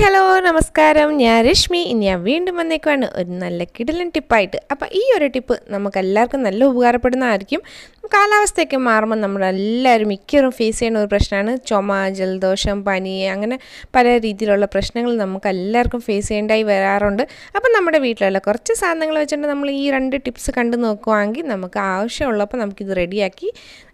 hello, നമസ്കാരം. ഞാൻ രശ്മി. ഇനി ഞാൻ വീണ്ടും വന്നേക്കാണ് ഒരു നല്ല കിടിലൻ ടിപ്പായിട്ട്. അപ്പോൾ ഈ ഒരു ടിപ്പ് നമുക്ക് എല്ലാവർക്കും നല്ല ഉപകാരപ്പെടുന്നതായിരിക്കും. കാലാവസ്ഥയൊക്കെ മാറുമ്പോൾ നമ്മളെല്ലാവരും മിക്കവരും ഫേസ് ചെയ്യുന്ന ഒരു പ്രശ്നമാണ് ചുമ, ജലദോഷം, പനി, അങ്ങനെ പല രീതിയിലുള്ള പ്രശ്നങ്ങൾ നമുക്ക് എല്ലാവർക്കും ഫേസ് ചെയ്യേണ്ടതായി വരാറുണ്ട്. അപ്പോൾ നമ്മുടെ വീട്ടിലുള്ള കുറച്ച് സാധനങ്ങൾ വെച്ചിട്ട് നമ്മൾ ഈ രണ്ട് ടിപ്സ് കണ്ടു നോക്കുവാണെങ്കിൽ നമുക്ക് ആവശ്യമുള്ളപ്പോൾ നമുക്കിത് റെഡിയാക്കി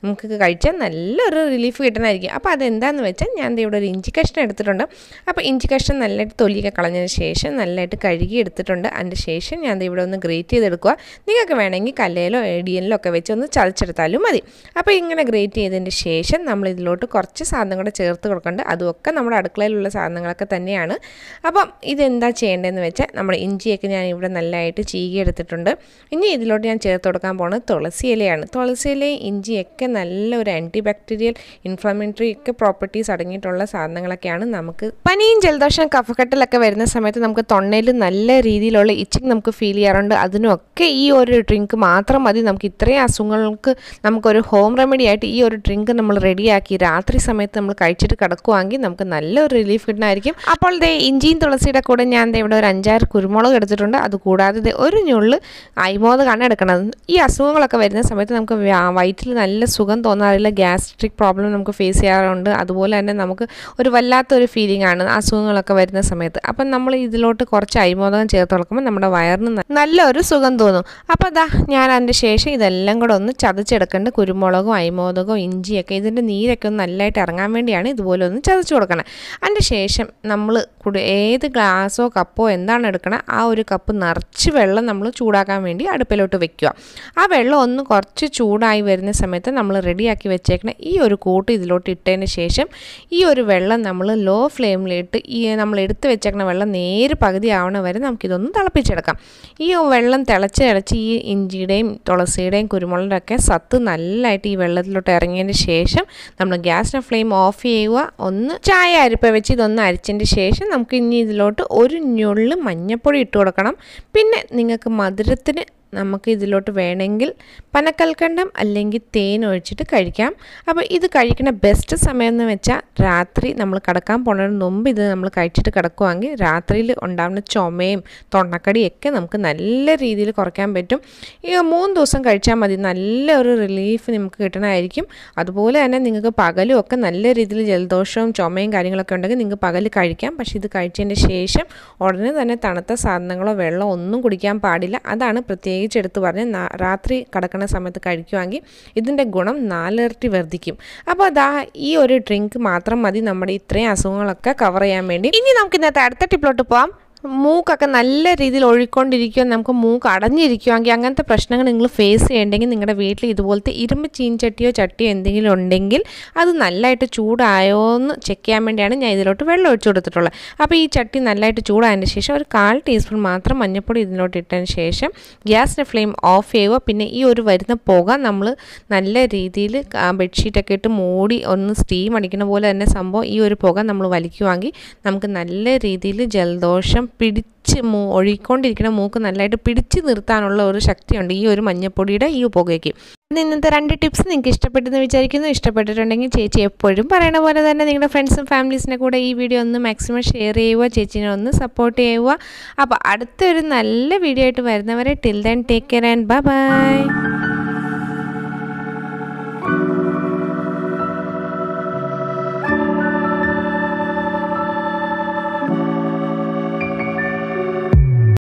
നമുക്ക് കഴിച്ചാൽ നല്ലൊരു റിലീഫ് കിട്ടുന്നതായിരിക്കും. അപ്പോൾ അതെന്താണെന്ന് വെച്ചാൽ ഞാൻ ഇവിടെ ഒരു ഇഞ്ചി കഷ്ണം എടുത്തിട്ടുണ്ട്. അപ്പോൾ ഇഞ്ചി കഷ്ണം നല്ലതായിട്ട് തൊലിയൊക്കെ കളഞ്ഞതിന് ശേഷം നല്ലതായിട്ട് കഴുകി എടുത്തിട്ടുണ്ട്. അതിൻ്റെ ശേഷം ഞാൻ ഇവിടെ ഒന്ന് ഗ്രേറ്റ് ചെയ്തെടുക്കുക. നിങ്ങൾക്ക് വേണമെങ്കിൽ കല്ലയിലോ ഏടിയനിലോ ഒക്കെ വെച്ച് ഒന്ന് ചതച്ചെടുത്താലും മതി. അപ്പോൾ ഇങ്ങനെ ഗ്രേറ്റ് ചെയ്തതിന് ശേഷം നമ്മൾ ഇതിലോട്ട് കുറച്ച് സാധനം കൂടെ ചേർത്ത് കൊടുക്കേണ്ടത്. അതുമൊക്കെ നമ്മുടെ അടുക്കളയിലുള്ള സാധനങ്ങളൊക്കെ തന്നെയാണ്. അപ്പം ഇതെന്താ ചെയ്യേണ്ടതെന്ന് വെച്ചാൽ നമ്മുടെ ഇഞ്ചിയൊക്കെ ഞാൻ ഇവിടെ നല്ലതായിട്ട് ചീകി എടുത്തിട്ടുണ്ട്. ഇനി ഇതിലോട്ട് ഞാൻ ചേർത്ത് കൊടുക്കാൻ പോകുന്നത് തുളസി ഇലയാണ്. തുളസി ഇലയും ഇഞ്ചിയൊക്കെ നല്ലൊരു ആൻറ്റി ബാക്ടീരിയൽ ഇൻഫ്ലമേറ്ററി ഒക്കെ പ്രോപ്പർട്ടീസ് അടങ്ങിയിട്ടുള്ള സാധനങ്ങളൊക്കെയാണ്. നമുക്ക് പനിയും ജലദോഷം കഫക്കെട്ടിലൊക്കെ വരുന്ന സമയത്ത് നമുക്ക് തൊണ്ടയിൽ നല്ല രീതിയിലുള്ള ഇച്ചിങ് നമുക്ക് ഫീൽ ചെയ്യാറുണ്ട്. അതിനൊക്കെ ഈ ഒരു ഡ്രിങ്ക് മാത്രം മതി. നമുക്ക് ഇത്രയും അസുഖങ്ങൾക്ക് നമുക്കൊരു ഹോം റെമഡി ആയിട്ട് ഈ ഒരു ഡ്രിങ്ക് നമ്മൾ റെഡിയാക്കി രാത്രി സമയത്ത് നമ്മൾ കഴിച്ചിട്ട് കിടക്കുവാണെങ്കിൽ നമുക്ക് നല്ലൊരു റിലീഫ് കിട്ടുന്നതായിരിക്കും. അപ്പോൾ ഇഞ്ചിയും തുളസിയുടെ കൂടെ ഞാൻ ഇവിടെ ഒരു 5-6 കുരുമുളക് എടുത്തിട്ടുണ്ട്. അതുകൂടാതെ ഒരു ഞുള്ള് അയ്മോദകമാണ് എടുക്കുന്നത്. ഈ അസുഖങ്ങളൊക്കെ വരുന്ന സമയത്ത് നമുക്ക് വയറ്റിൽ നല്ല സുഖം തോന്നാറില്ല. ഗ്യാസ്ട്രിക് പ്രോബ്ലം നമുക്ക് ഫേസ് ചെയ്യാറുണ്ട്. അതുപോലെ തന്നെ നമുക്ക് ഒരു വല്ലാത്തൊരു ഫീലിംഗ് ആണ് അസുഖങ്ങളൊക്കെ വരുന്ന സമയത്ത്. അപ്പം നമ്മൾ ഇതിലോട്ട് കുറച്ച് അയ്മോദകം ചേർത്ത് കൊടുക്കുമ്പോൾ നമ്മുടെ വയറിന് നല്ലൊരു സുഖം തോന്നും. അപ്പോൾ ഞാൻ അതിൻ്റെ ശേഷം ഇതെല്ലാം കൂടെ ഒന്ന് ചതച്ചെടുക്കേണ്ട. കുരുമുളകും അയ്മോദകവും ഇഞ്ചിയൊക്കെ ഇതിൻ്റെ നീരൊക്കെ ഒന്ന് നല്ലതായിട്ട് ഇറങ്ങാൻ വേണ്ടിയാണ് ഇതുപോലെ ഒന്ന് ചതച്ച് കൊടുക്കണം. അതിൻ്റെ ശേഷം നമ്മൾ ഏത് ഗ്ലാസ്സോ കപ്പോ എന്താണ് എടുക്കണം ആ ഒരു കപ്പ് നിറച്ച് വെള്ളം നമ്മൾ ചൂടാക്കാൻ വേണ്ടി അടുപ്പിലോട്ട് വെക്കുക. ആ വെള്ളം ഒന്ന് കുറച്ച് ചൂടായി വരുന്ന സമയത്ത് നമ്മൾ റെഡിയാക്കി വെച്ചേക്കണം ഈ ഒരു കൂട്ട് ഇതിലോട്ട് ഇട്ടതിന് ശേഷം ഈ ഒരു വെള്ളം നമ്മൾ ലോ ഫ്ലെയിമിലിട്ട് ഈ നമ്മൾ എടുത്ത് വെച്ചേക്കുന്ന വെള്ളം നേര് പകുതി ആവണ വരെ നമുക്കിതൊന്ന് തിളപ്പിച്ചെടുക്കാം. ഈ വെള്ളം തിളച്ച് ഈ ഇഞ്ചിയുടെയും തുളസിയുടെയും കുരുമുളകിൻ്റെ ഒക്കെ സത്ത് നല്ലതായിട്ട് ഈ വെള്ളത്തിലോട്ട് ഇറങ്ങിയതിന് ശേഷം നമ്മൾ ഗ്യാസിൻ്റെ ഫ്ലെയിം ഓഫ് ചെയ്യുക. ഒന്ന് ചായ അരിപ്പ വെച്ച് ഇതൊന്ന് അരിച്ചതിന് ശേഷം നമുക്ക് ഇനി ഇതിലോട്ട് ഒരു ഞുള്ള് മഞ്ഞൾപ്പൊടി ഇട്ട് കൊടുക്കണം. പിന്നെ നിങ്ങൾക്ക് മധുരത്തിന് നമുക്ക് ഇതിലോട്ട് വേണമെങ്കിൽ പനക്കൽക്കണ്ടം അല്ലെങ്കിൽ തേൻ ഒഴിച്ചിട്ട് കഴിക്കാം. അപ്പോൾ ഇത് കഴിക്കുന്ന ബെസ്റ്റ് സമയം എന്ന് വെച്ചാൽ രാത്രി നമ്മൾ കിടക്കാൻ പോകുന്നതിന് മുമ്പ് ഇത് നമ്മൾ കഴിച്ചിട്ട് കിടക്കുവാണെങ്കിൽ രാത്രിയിൽ ഉണ്ടാകുന്ന ചുമയും തൊണ്ടക്കടിയൊക്കെ നമുക്ക് നല്ല രീതിയിൽ കുറയ്ക്കാൻ പറ്റും. ഈ 3 ദിവസം കഴിച്ചാൽ മതി. നല്ലൊരു റിലീഫ് നമുക്ക് കിട്ടണമായിരിക്കും. അതുപോലെ തന്നെ നിങ്ങൾക്ക് പകലും ഒക്കെ നല്ല രീതിയിൽ ജലദോഷവും ചുമയും കാര്യങ്ങളൊക്കെ ഉണ്ടെങ്കിൽ നിങ്ങൾക്ക് പകൽ കഴിക്കാം. പക്ഷേ ഇത് കഴിച്ചതിന് ശേഷം ഉടനെ തന്നെ തണുത്ത സാധനങ്ങളോ വെള്ളമോ ഒന്നും കുടിക്കാൻ പാടില്ല. അതാണ് എടുത്ത് പറഞ്ഞ് രാത്രി കിടക്കുന്ന സമയത്ത് കഴിക്കുവാണെങ്കിൽ ഇതിൻ്റെ ഗുണം 4 ഇരട്ടി വർദ്ധിക്കും. അപ്പോൾ ഈ ഒരു ഡ്രിങ്ക് മാത്രം മതി നമ്മുടെ ഇത്രയും അസുഖങ്ങളൊക്കെ കവർ ചെയ്യാൻ വേണ്ടി. ഇനി നമുക്ക് ഇന്നത്തെ അടുത്ത ടിപ്പിലോട്ട് പോകാം. മൂക്കൊക്കെ നല്ല രീതിയിൽ ഒഴിക്കൊണ്ടിരിക്കുക, നമുക്ക് മൂക്ക് അടഞ്ഞിരിക്കുവാണെങ്കിൽ അങ്ങനത്തെ പ്രശ്നങ്ങൾ നിങ്ങൾ ഫേസ് ചെയ്യണമെങ്കിൽ നിങ്ങളുടെ വീട്ടിൽ ഇതുപോലത്തെ ഇരുമ്പ് ചീൻചട്ടിയോ ചട്ടിയോ എന്തെങ്കിലും ഉണ്ടെങ്കിൽ അത് നല്ലതായിട്ട് ചൂടായോ എന്ന് ചെക്ക് ചെയ്യാൻ വേണ്ടിയാണ് ഞാൻ ഇതിലോട്ട് വെള്ളം ഒഴിച്ചു കൊടുത്തിട്ടുള്ളത്. അപ്പോൾ ഈ ചട്ടി നല്ലതായിട്ട് ചൂടായതിന് ശേഷം ഒരു 1/4 ടീസ്പൂൺ മാത്രം മഞ്ഞൾപ്പൊടി ഇതിലോട്ട് ഇട്ടതിന് ശേഷം ഗ്യാസിൻ്റെ ഫ്ലെയിം ഓഫ് ചെയ്യുക. പിന്നെ ഈ ഒരു വരുന്ന പുക നമ്മൾ നല്ല രീതിയിൽ ബെഡ്ഷീറ്റൊക്കെ ഇട്ട് മൂടി ഒന്ന് സ്റ്റീം അടിക്കുന്ന പോലെ തന്നെ സംഭവം ഈ ഒരു പുക നമ്മൾ വലിക്കുവാണെങ്കിൽ നമുക്ക് നല്ല രീതിയിൽ ജലദോഷം പിടിച്ച് ഒഴിക്കൊണ്ടിരിക്കുന്ന മൂക്ക് നല്ലതായിട്ട് പിടിച്ച് നിർത്താനുള്ള ഒരു ശക്തിയുണ്ട് ഈ ഒരു മഞ്ഞപ്പൊടിയുടെ ഈ പുകയ്ക്ക്. ഇന്നത്തെ 2 ടിപ്സ് നിങ്ങൾക്ക് ഇഷ്ടപ്പെട്ടെന്ന് വിചാരിക്കുന്നു. ഇഷ്ടപ്പെട്ടിട്ടുണ്ടെങ്കിൽ ചേച്ചി എപ്പോഴും പറയുന്ന പോലെ തന്നെ നിങ്ങളുടെ ഫ്രണ്ട്സും ഫാമിലീസിനെ കൂടെ ഈ വീഡിയോ ഒന്ന് മാക്സിമം ഷെയർ ചെയ്യുക, ചേച്ചീനെ ഒന്ന് സപ്പോർട്ട് ചെയ്യുക. അപ്പോൾ അടുത്തൊരു നല്ല വീഡിയോ ആയിട്ട് വരുന്നവരെ till then take care and bye bye.